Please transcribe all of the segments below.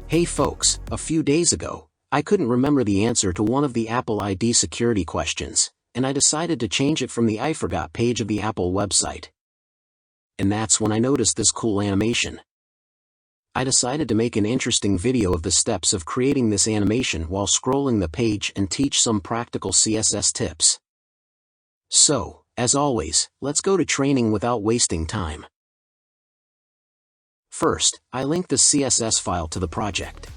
Hey folks, a few days ago, I couldn't remember the answer to one of the Apple ID security questions, and I decided to change it from the I forgot page of the Apple website. And that's when I noticed this cool animation. I decided to make an interesting video of the steps of creating this animation while scrolling the page and teach some practical CSS tips. So, as always, let's go to training without wasting time. First, I link the CSS file to the project.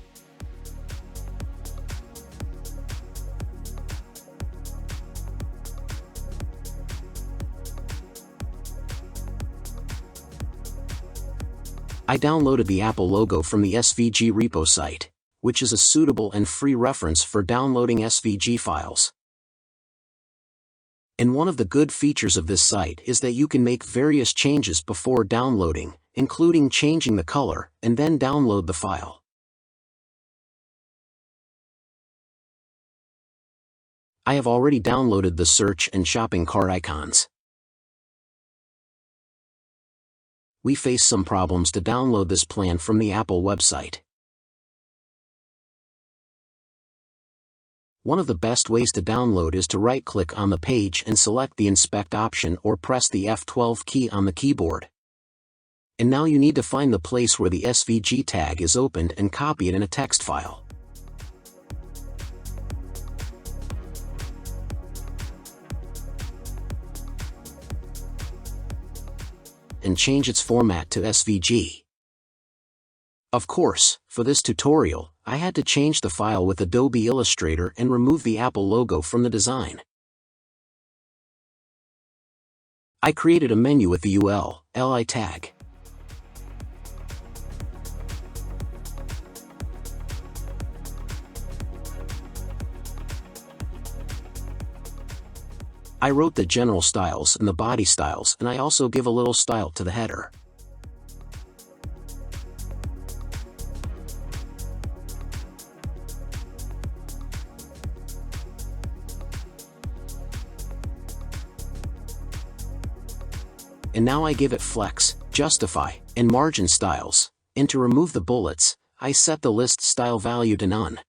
I downloaded the Apple logo from the SVG repo site, which is a suitable and free reference for downloading SVG files. And one of the good features of this site is that you can make various changes before downloading, including changing the color, and then download the file. I have already downloaded the search and shopping cart icons. We face some problems to download this plan from the Apple website. One of the best ways to download is to right-click on the page and select the Inspect option or press the F12 key on the keyboard. And now you need to find the place where the SVG tag is opened and copy it in a text file. And change its format to SVG. Of course, for this tutorial, I had to change the file with Adobe Illustrator and remove the Apple logo from the design. I created a menu with the UL/LI tag. I wrote the general styles and the body styles, and I also give a little style to the header. And now I give it flex, justify, and margin styles, and to remove the bullets, I set the list style value to none.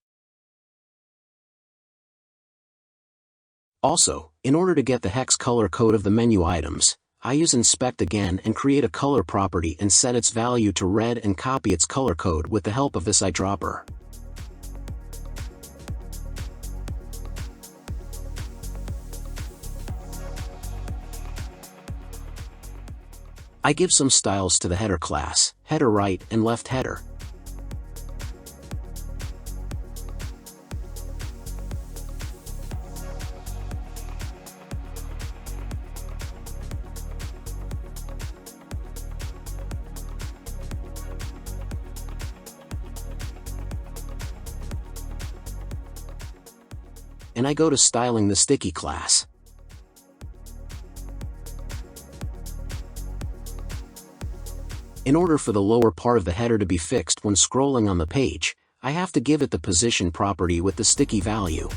Also, in order to get the hex color code of the menu items, I use inspect again and create a color property and set its value to red and copy its color code with the help of this eyedropper. I give some styles to the header class, header right and left header. And I go to styling the sticky class. In order for the lower part of the header to be fixed when scrolling on the page, I have to give it the position property with the sticky value.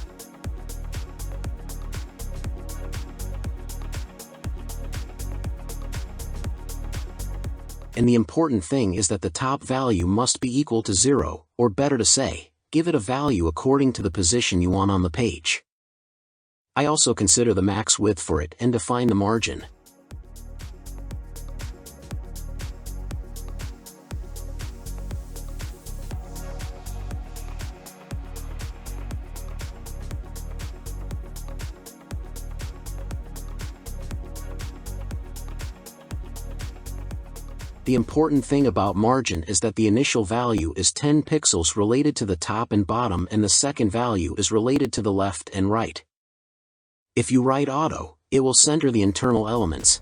And the important thing is that the top value must be equal to 0, or better to say, give it a value according to the position you want on the page. I also consider the max width for it and define the margin. The important thing about margin is that the initial value is 10 pixels related to the top and bottom, and the second value is related to the left and right. If you write auto, it will center the internal elements.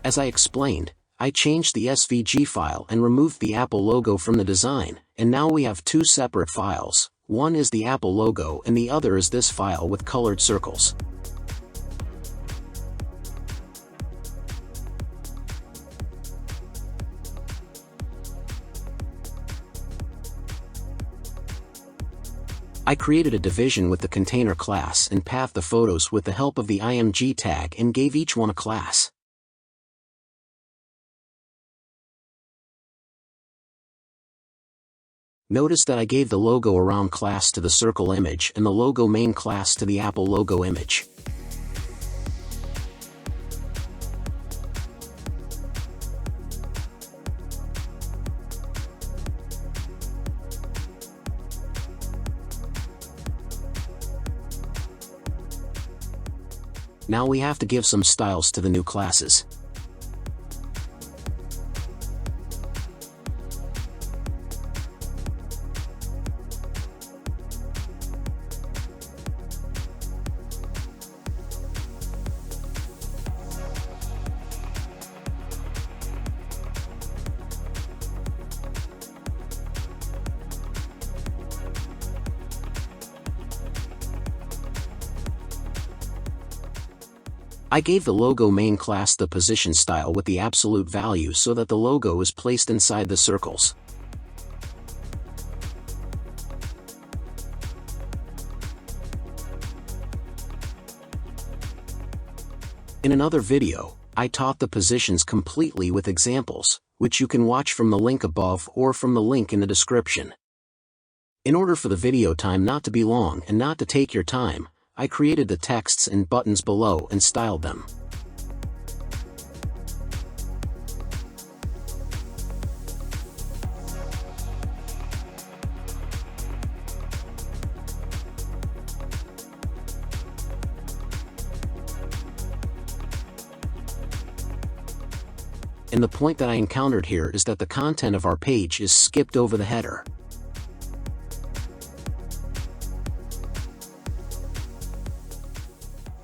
As I explained, I changed the SVG file and removed the Apple logo from the design, and now we have two separate files. One is the Apple logo and the other is this file with colored circles. I created a division with the container class and pathed the photos with the help of the img tag and gave each one a class. Notice that I gave the logo around class to the circle image and the logo main class to the Apple logo image. Now we have to give some styles to the new classes. I gave the logo main class the position style with the absolute value so that the logo is placed inside the circles. In another video, I taught the positions completely with examples, which you can watch from the link above or from the link in the description. In order for the video time not to be long and not to take your time, I created the texts and buttons below and styled them. And the point that I encountered here is that the content of our page is skipped over the header.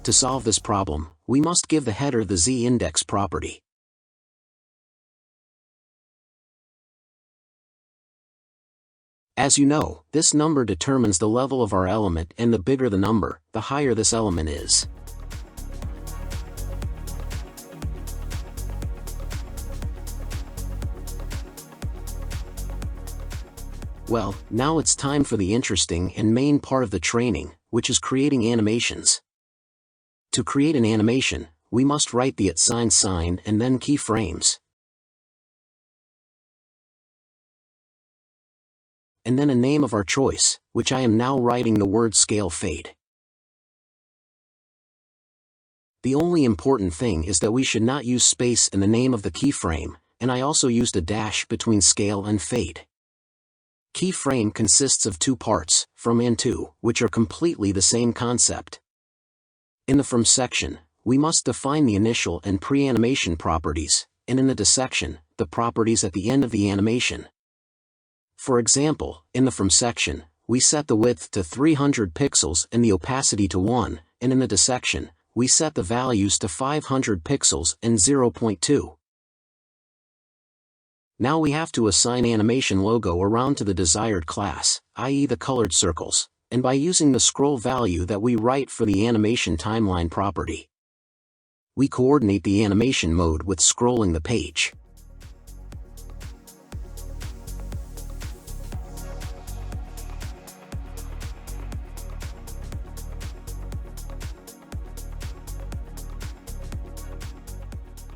To solve this problem, we must give the header the z-index property. As you know, this number determines the level of our element, and the bigger the number, the higher this element is. Well, now it's time for the interesting and main part of the training, which is creating animations. To create an animation, we must write the @sign and then keyframes. And then a name of our choice, which I am now writing the word scale fade. The only important thing is that we should not use space in the name of the keyframe, and I also used a dash between scale and fade. Keyframe consists of two parts, from and to, which are completely the same concept. In the from section, we must define the initial and pre-animation properties, and in the to section, the properties at the end of the animation. For example, in the from section, we set the width to 300 pixels and the opacity to 1, and in the to section, we set the values to 500 pixels and 0.2. Now we have to assign animation logo around to the desired class, i.e. the colored circles, and by using the scroll value that we write for the animation timeline property. We coordinate the animation mode with scrolling the page.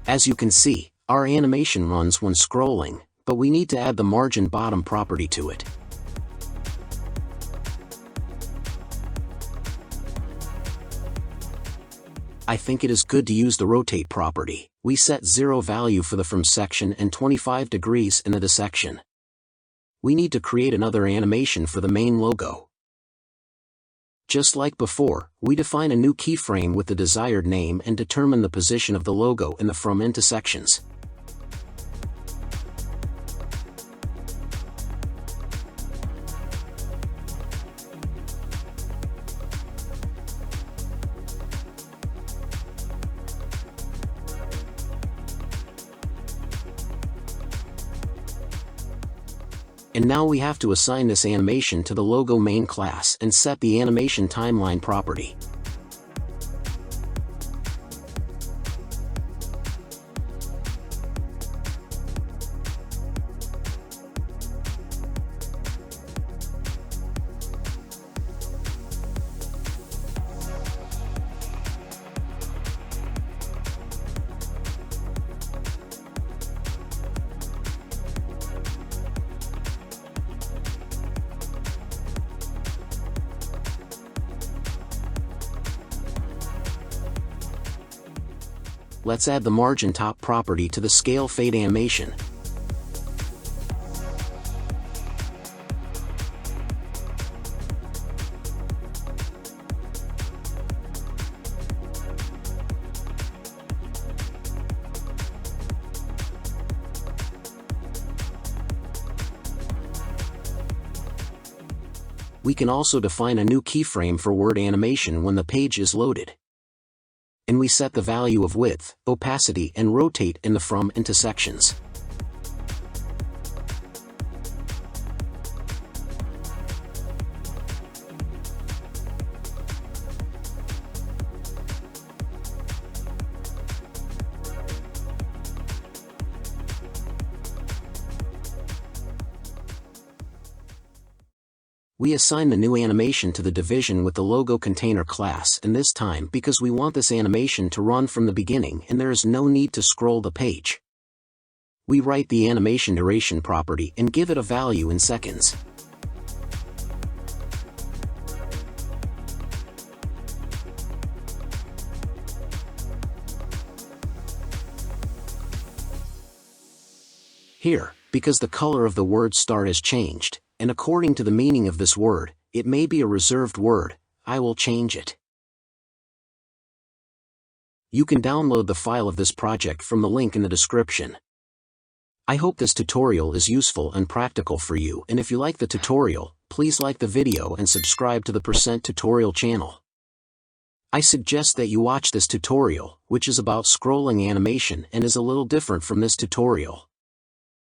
As you can see, our animation runs when scrolling, but we need to add the margin bottom property to it. I think it is good to use the rotate property. We set 0 value for the from section and 25 degrees in the to section. We need to create another animation for the main logo. Just like before, we define a new keyframe with the desired name and determine the position of the logo in the from and to sections. And now we have to assign this animation to the logo main class and set the animation timeline property. let's add the margin top property to the scale fade animation. We can also define a new keyframe for word animation when the page is loaded. And we set the value of width, opacity and rotate in the from into sections. We assign the new animation to the division with the logo container class, and this time because we want this animation to run from the beginning and there is no need to scroll the page. We write the animation duration property and give it a value in seconds. Here, because the color of the word start has changed, and according to the meaning of this word, it may be a reserved word, I will change it. You can download the file of this project from the link in the description. I hope this tutorial is useful and practical for you, and if you like the tutorial, please like the video and subscribe to the PercentTutorial channel. I suggest that you watch this tutorial, which is about scrolling animation and is a little different from this tutorial.